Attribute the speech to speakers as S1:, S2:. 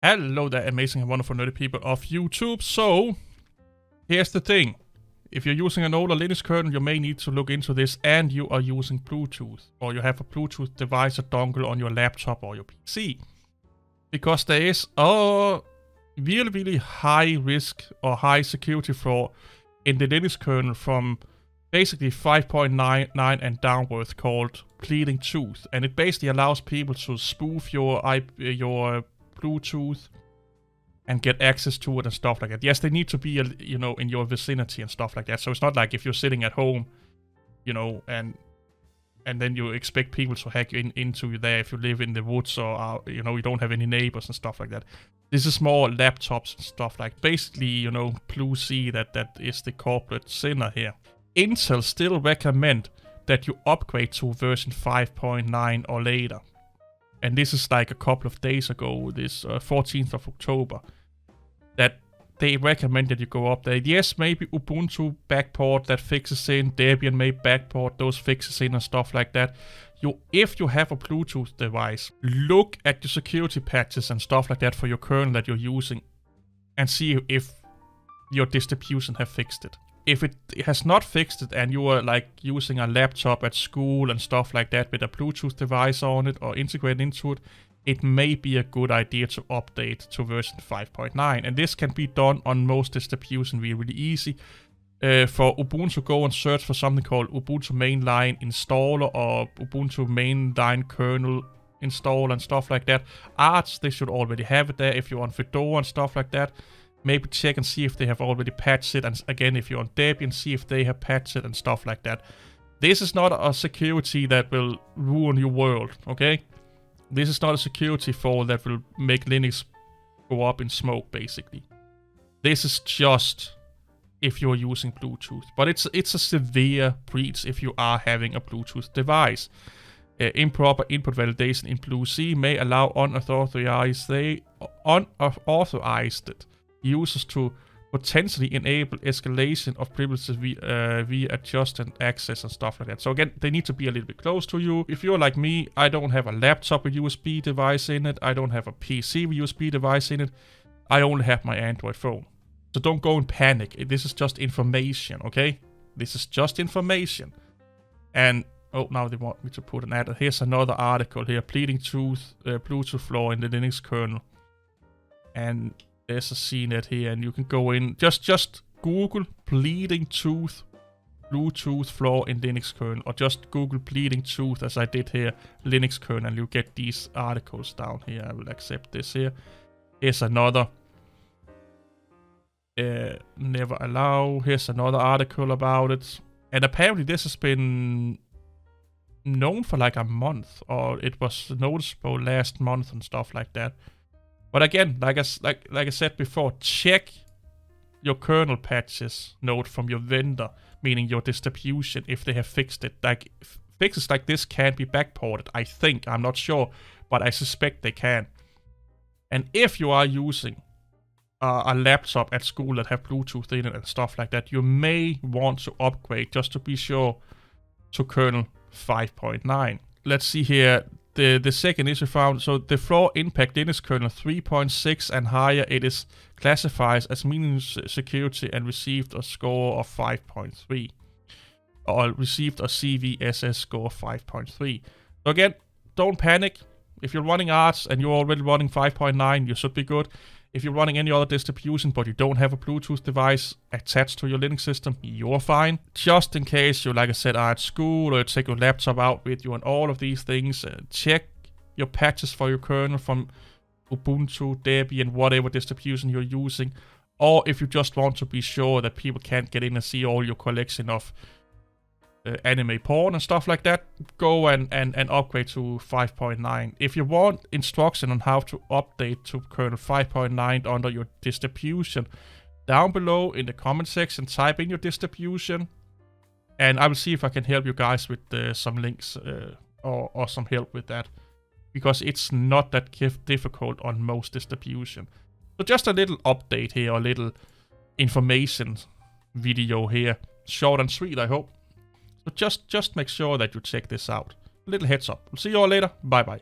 S1: Hello there, amazing and wonderful nerdy people of YouTube. So, here's the thing. If you're using an older Linux kernel, you may need to look into this, and you are using Bluetooth, or you have a Bluetooth device or dongle on your laptop or your PC. Because there is a really high risk or high security flaw in the Linux kernel from basically 5.99 and downwards called Bleeding Tooth. And it basically allows people to spoof your Bluetooth and get access to it and stuff like that. Yes, they need to be, in your vicinity and stuff like that. So it's not like if you're sitting at home, and then you expect people to hack into you there if you live in the woods or, you don't have any neighbors and stuff like that. This is more laptops and stuff like basically, BlueC that is the corporate sinner here. Intel still recommend that you upgrade to version 5.9 or later. And this is like a couple of days ago, this 14th of October, that they recommend that you go up there. Yes, maybe Ubuntu backport that fixes in, Debian may backport those fixes in and stuff like that. If you have a Bluetooth device, look at your security patches and stuff like that for your kernel that you're using and see if your distribution have fixed it. If it has not fixed it and you are like using a laptop at school and stuff like that with a Bluetooth device on it or integrated into it, it may be a good idea to update to version 5.9. And this can be done on most distributions really easy. For Ubuntu, go and search for something called Ubuntu Mainline Installer or Ubuntu Mainline Kernel Installer and stuff like that. Arch, they should already have it there if you're on Fedora and stuff like that. Maybe check and see if they have already patched it. And again, if you're on Debian, see if they have patched it and stuff like that. This is not a security that will ruin your world, okay? This is not a security flaw that will make Linux go up in smoke, basically. This is just if you're using Bluetooth. But it's a severe breach if you are having a Bluetooth device. Improper input validation in BlueC may allow unauthorized users to potentially enable escalation of privileges via adjusted access and stuff like that. So again, they need to be a little bit close to you. If you're like me, I don't have a laptop with USB device in it. I don't have a PC with USB device in it. I only have my Android phone. So don't go in panic. This is just information, okay? This is just information. And, oh, now they want me to put an ad. Here's another article here. Bleeding Tooth, Bluetooth flaw in the Linux kernel. And there's a CNET here, and you can go in. Just Google Bleeding Tooth Bluetooth flaw in Linux kernel, or just Google Bleeding Tooth as I did here, Linux kernel, and you get these articles down here. I will accept this here. Here's another. Never allow. Here's another article about it. And apparently this has been known for like a month, or it was noticeable last month and stuff like that. But again, like I said before, check your kernel patches note from your vendor, meaning your distribution, if they have fixed it. Like fixes like this can be backported, I think. I'm not sure, but I suspect they can. And if you are using a laptop at school that have Bluetooth in it and stuff like that, you may want to upgrade just to be sure to kernel 5.9. Let's see here. The second issue found, so the flaw impact Linux kernel 3.6 and higher. It is classified as minimum security and received a score of 5.3. Or received a CVSS score of 5.3. So again, don't panic. If you're running Arch and you're already running 5.9, you should be good. If you're running any other distribution but you don't have a Bluetooth device attached to your Linux system, you're fine. Just in case you, like I said, are at school or you take your laptop out with you and all of these things, check your patches for your kernel from Ubuntu, Debian, whatever distribution you're using. Or if you just want to be sure that people can't get in and see all your collection of anime porn and stuff like that, go and upgrade to 5.9. If you want instruction on how to update to kernel 5.9 under your distribution, down below in the comment section, type in your distribution, and I will see if I can help you guys with some links or some help with that, because it's not that difficult on most distribution. So just a little update here, a little information video here, short and sweet, I hope. So just make sure that you check this out. A little heads up. We'll see you all later. Bye bye.